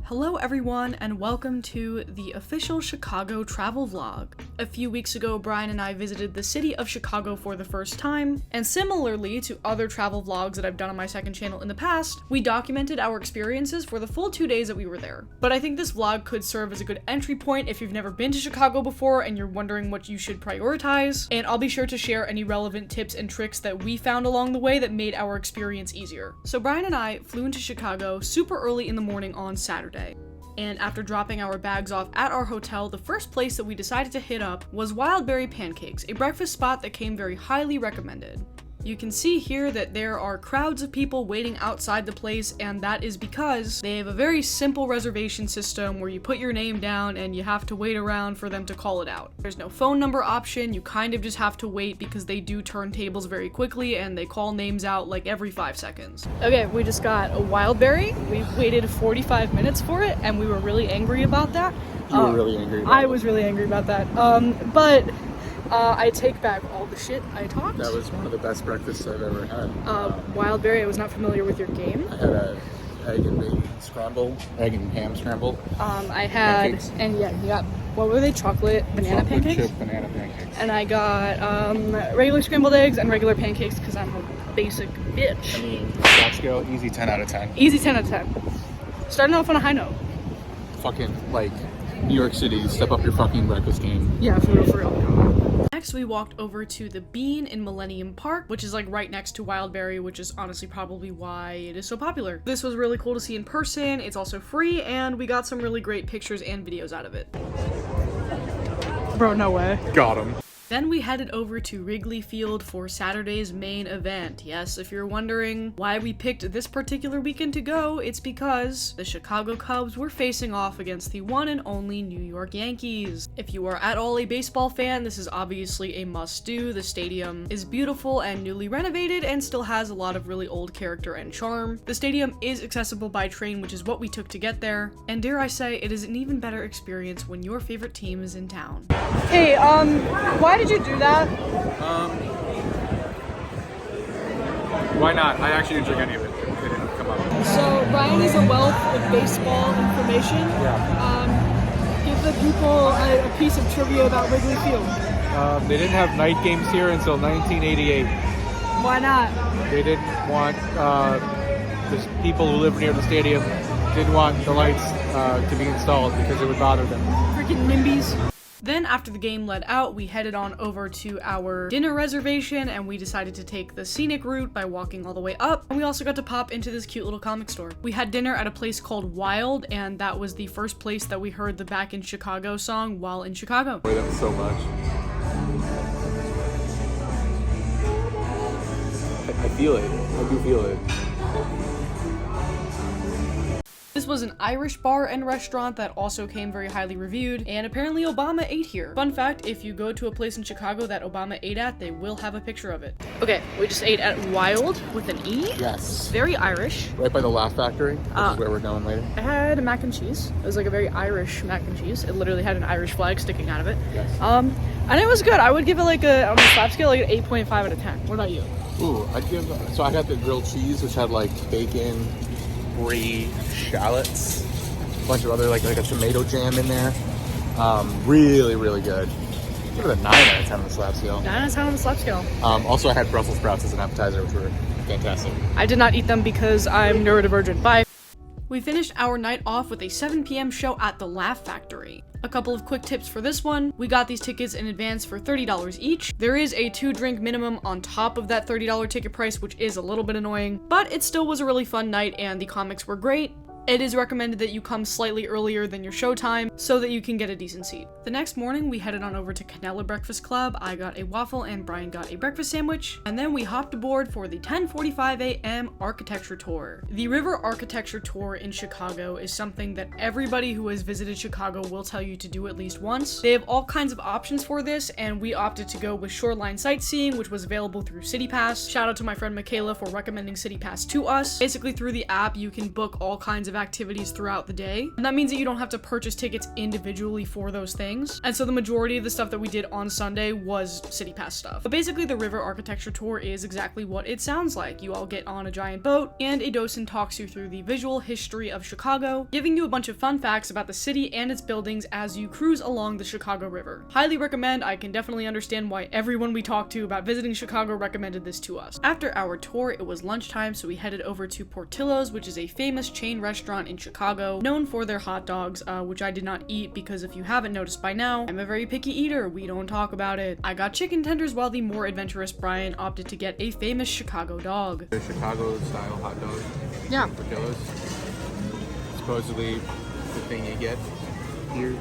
Hello everyone, and welcome to the official Chicago travel vlog. A few weeks ago, Brian and I visited the city of Chicago for the first time, and similarly to other travel vlogs that I've done on my second channel in the past, we documented our experiences for the full 2 days that we were there. But I think this vlog could serve as a good entry point if you've never been to Chicago before and you're wondering what you should prioritize, and I'll be sure to share any relevant tips and tricks that we found along the way that made our experience easier. So Brian and I flew into Chicago super early in the morning on Saturday. And after dropping our bags off at our hotel, the first place that we decided to hit up was Wildberry Pancakes, a breakfast spot that came very highly recommended. You can see here that there are crowds of people waiting outside the place, and that is because they have a very simple reservation system where you put your name down and you have to wait around for them to call it out. There's no phone number option, you kind of just have to wait because they do turn tables very quickly and they call names out like every 5 seconds. Okay, we just got a Wildberry. We waited 45 minutes for it and we were really angry about that. You were really angry about I was really angry about that. But I take back all the shit I talked. That was one of the best breakfasts I've ever had. Wildberry, I was not familiar with your game. I had a egg and ham scramble. I had, pancakes. And yeah, you got, what were they? Chocolate banana pancakes? Chip banana pancakes. And I got regular scrambled eggs and regular pancakes because I'm a basic bitch. I mean, that scale, easy 10 out of 10. Easy 10 out of 10. Starting off on a high note. Fucking, like, New York City, step up your fucking breakfast game. Yeah, for real, for real. Next, we walked over to the Bean in Millennium Park, which is like right next to Wildberry, which is honestly probably why it is so popular. This was really cool to see in person, it's also free, and we got some really great pictures and videos out of it. Bro, no way. Got him. Then we headed over to Wrigley Field for Saturday's main event. Yes, if you're wondering why we picked this particular weekend to go, it's because the Chicago Cubs were facing off against the one and only New York Yankees. If you are at all a baseball fan, this is obviously a must-do. The stadium is beautiful and newly renovated and still has a lot of really old character and charm. The stadium is accessible by train, which is what we took to get there. And dare I say, it is an even better experience when your favorite team is in town. Hey, why did you do that? Why not? I actually didn't drink any of it. It didn't come up. So Brian is a wealth of baseball information. Yeah. Give the people a piece of trivia about Wrigley Field. They didn't have night games here until 1988. Why not? They didn't want, the people who live near the stadium didn't want the lights to be installed because it would bother them. Freaking NIMBYs. Then after the game let out, we headed on over to our dinner reservation and we decided to take the scenic route by walking all the way up. And we also got to pop into this cute little comic store. We had dinner at a place called Wild, and that was the first place that we heard the Back in Chicago song while in Chicago. I enjoy them so much. I feel it. I do feel it. This was an Irish bar and restaurant that also came very highly reviewed, and apparently Obama ate here. Fun fact, if you go to a place in Chicago that Obama ate at, they will have a picture of it. Okay, we just ate at Wild with an E. Yes. Very Irish. Right by the Laugh Factory, which is where we're going later. I had mac and cheese. It was like a very Irish mac and cheese. It literally had an Irish flag sticking out of it. Yes. And it was good. I would give it like a, on the slap scale, like an 8.5 out of 10. What about you? Ooh, I'd give, so I got the grilled cheese, which had like bacon, brie, shallots, a bunch of other, like a tomato jam in there. Really, really good. Give it a 9 out of 10 on the slap scale. 9 out of 10 on the slap scale. Also, I had Brussels sprouts as an appetizer, which were fantastic. I did not eat them because I'm neurodivergent. Bye. We finished our night off with a 7 p.m. show at the Laugh Factory. A couple of quick tips for this one. We got these tickets in advance for $30 each. There is a 2-drink minimum on top of that $30 ticket price, which is a little bit annoying, but it still was a really fun night and the comics were great. It is recommended that you come slightly earlier than your showtime so that you can get a decent seat. The next morning, we headed on over to Canella Breakfast Club. I got a waffle and Brian got a breakfast sandwich. And then we hopped aboard for the 10:45 a.m. architecture tour. The River Architecture Tour in Chicago is something that everybody who has visited Chicago will tell you to do at least once. They have all kinds of options for this, and we opted to go with shoreline sightseeing, which was available through CityPass. Shout out to my friend Michaela for recommending CityPass to us. Basically, through the app, you can book all kinds of of activities throughout the day. And that means that you don't have to purchase tickets individually for those things. And so the majority of the stuff that we did on Sunday was City Pass stuff. But basically the river architecture tour is exactly what it sounds like. You all get on a giant boat and a docent talks you through the visual history of Chicago, giving you a bunch of fun facts about the city and its buildings as you cruise along the Chicago River. Highly recommend. I can definitely understand why everyone we talked to about visiting Chicago recommended this to us. After our tour, it was lunchtime, so we headed over to Portillo's, which is a famous chain restaurant in Chicago, known for their hot dogs, which I did not eat because if you haven't noticed by now, I'm a very picky eater. We don't talk about it. I got chicken tenders while the more adventurous Brian opted to get a famous Chicago dog. The Chicago style hot dog. Yeah. Portillo's. Supposedly the thing you get here.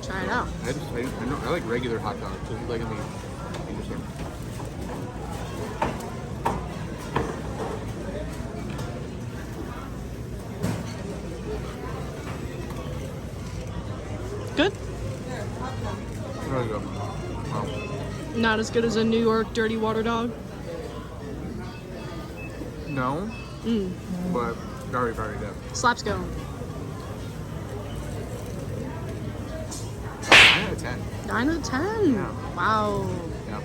Try it out. I like regular hot dogs. This is like interesting. Good? Really good. Wow. Not as good as a New York dirty water dog? No. But very, very good. Slaps go. 9 out of 10. 9 out of 10? Yeah. Wow. Yeah.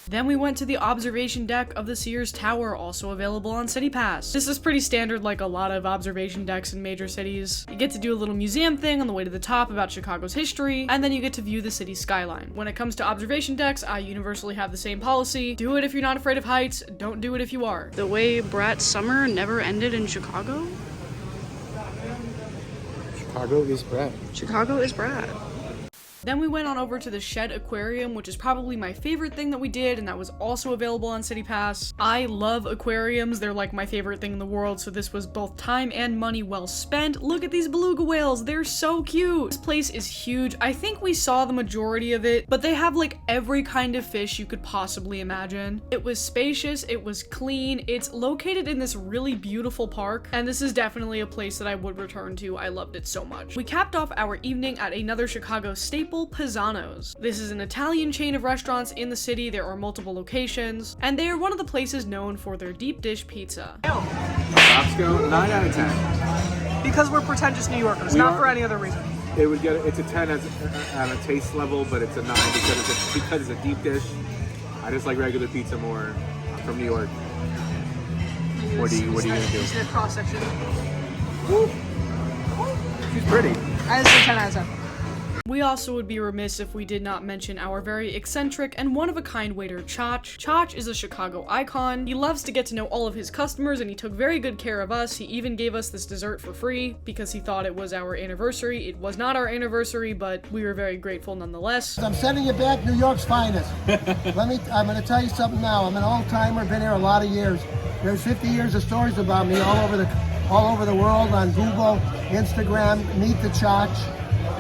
Then we went to the observation deck of the Sears Tower, also available on City Pass. This is pretty standard like a lot of observation decks in major cities. You get to do a little museum thing on the way to the top about Chicago's history, and then you get to view the city's skyline. When it comes to observation decks, I universally have the same policy. Do it if you're not afraid of heights, don't do it if you are. The way Brat's summer never ended in Chicago? Chicago is Brad. Chicago is Brat. Then we went on over to the Shed Aquarium, which is probably my favorite thing that we did, and that was also available on City Pass. I love aquariums. They're like my favorite thing in the world, so this was both time and money well spent. Look at these beluga whales. They're so cute. This place is huge. I think we saw the majority of it, but they have like every kind of fish you could possibly imagine. It was spacious. It was clean. It's located in this really beautiful park, and this is definitely a place that I would return to. I loved it so much. We capped off our evening at another Chicago staple, Pisano's. This is an Italian chain of restaurants in the city. There are multiple locations, and they are one of the places known for their deep dish pizza. Bosco, 9 out of 10. Because we're pretentious New Yorkers, We not are- for any other reason. It would get it's a 10 as at a taste level, but it's a 9 because it's a deep dish. I just like regular pizza more. I'm from New York. What are you gonna do? Their cross section. She's pretty. I just say 10 out of 10. We also would be remiss if we did not mention our very eccentric and one-of-a-kind waiter, Chach. Chach is a Chicago icon. He loves to get to know all of his customers, and he took very good care of us. He even gave us this dessert for free because he thought it was our anniversary. It was not our anniversary, but we were very grateful nonetheless. I'm sending you back New York's finest. I'm going to tell you something now. I'm an old-timer, been here a lot of years. There's 50 years of stories about me all over the world on Google, Instagram, Meet the Chach.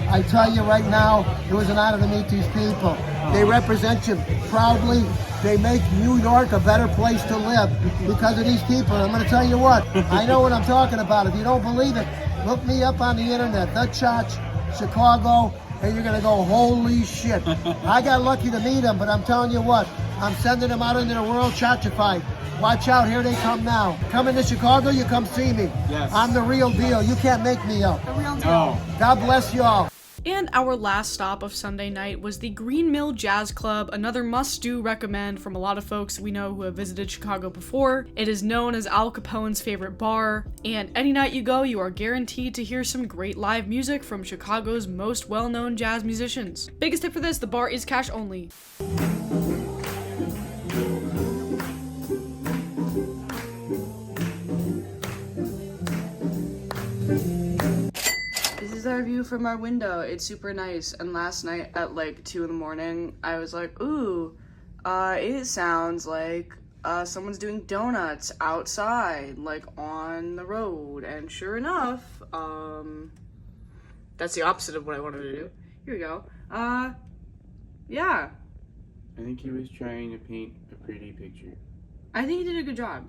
I tell you right now, it was an honor to meet these people. They represent you proudly. They make New York a better place to live because of these people. And I'm going to tell you what, I know what I'm talking about. If you don't believe it, look me up on the internet, The Chach, Chicago, and you're going to go, holy shit. I got lucky to meet them, but I'm telling you what, I'm sending them out into the world Chachified. Watch out, here they come now. Coming to Chicago, you come see me. Yes. I'm the real deal. You can't make me up. The real deal. No. God bless you all. And our last stop of Sunday night was the Green Mill Jazz Club, another must-do recommend from a lot of folks we know who have visited Chicago before. It is known as Al Capone's favorite bar, and any night you go, you are guaranteed to hear some great live music from Chicago's most well-known jazz musicians. Biggest tip for this, the bar is cash only. This is our view from our window. It's super nice. And last night at like 2 in the morning, I was like, ooh, it sounds like someone's doing donuts outside, like on the road. And sure enough, that's the opposite of what I wanted to do. Here we go. Yeah. I think he was trying to paint a pretty picture. I think he did a good job.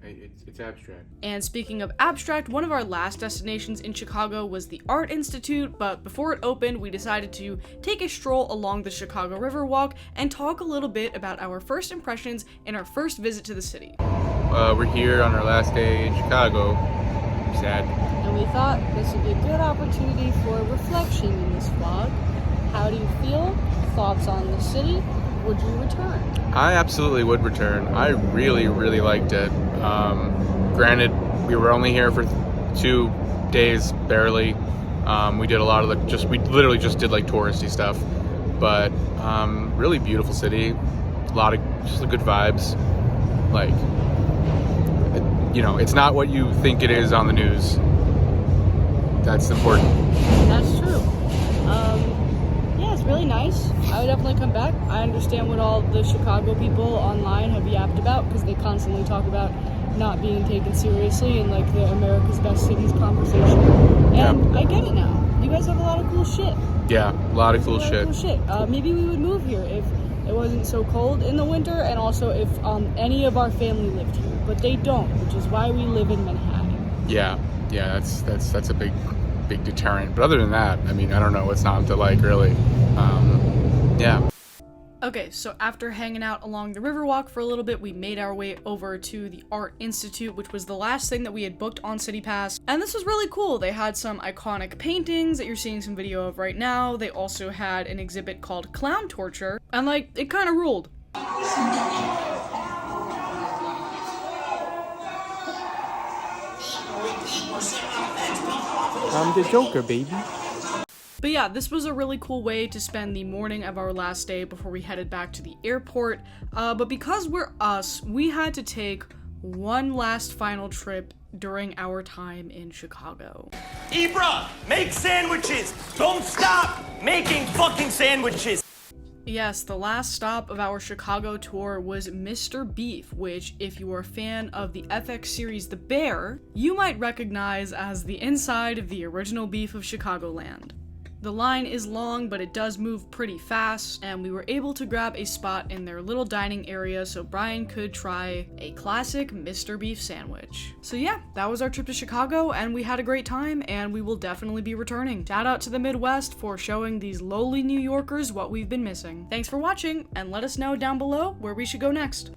It's abstract. And speaking of abstract, one of our last destinations in Chicago was the Art Institute, but before it opened, we decided to take a stroll along the Chicago Riverwalk and talk a little bit about our first impressions and our first visit to the city. We're here on our last day in Chicago, sad. And we thought this would be a good opportunity for reflection in this vlog. How do you feel? Thoughts on the city? Would you return? I absolutely would return. I really, really liked it. Granted, we were only here for 2 days, barely. We did a lot of we literally just did like touristy stuff, but really beautiful city. A lot of just good vibes. Like, you know, it's not what you think it is on the news. That's important. That's true. Yeah, it's really nice. I would definitely come back. I understand what all the Chicago people online have yapped about, because they constantly talk about not being taken seriously in like the America's Best Cities conversation. And I get it now. You guys have a lot of cool shit. Yeah, a lot of cool shit. Maybe we would move here if it wasn't so cold in the winter, and also if any of our family lived here. But they don't, which is why we live in Manhattan. Yeah, that's a big deterrent. But other than that, I mean, I don't know what's not to like, really. Yeah. Okay, so after hanging out along the Riverwalk for a little bit, we made our way over to the Art Institute, which was the last thing that we had booked on City Pass. And this was really cool. They had some iconic paintings that you're seeing some video of right now. They also had an exhibit called Clown Torture, and like, it kind of ruled. I'm the Joker, baby. But yeah, this was a really cool way to spend the morning of our last day before we headed back to the airport. But because we're us, we had to take one last final trip during our time in Chicago. Ibra, make sandwiches! Don't stop making fucking sandwiches! Yes, the last stop of our Chicago tour was Mr. Beef, which, if you are a fan of the FX series The Bear, you might recognize as the inside of the original beef of Chicagoland. The line is long, but it does move pretty fast, and we were able to grab a spot in their little dining area so Brian could try a classic Mr. Beef sandwich. So yeah, that was our trip to Chicago, and we had a great time, and we will definitely be returning. Shout out to the Midwest for showing these lowly New Yorkers what we've been missing. Thanks for watching, and let us know down below where we should go next.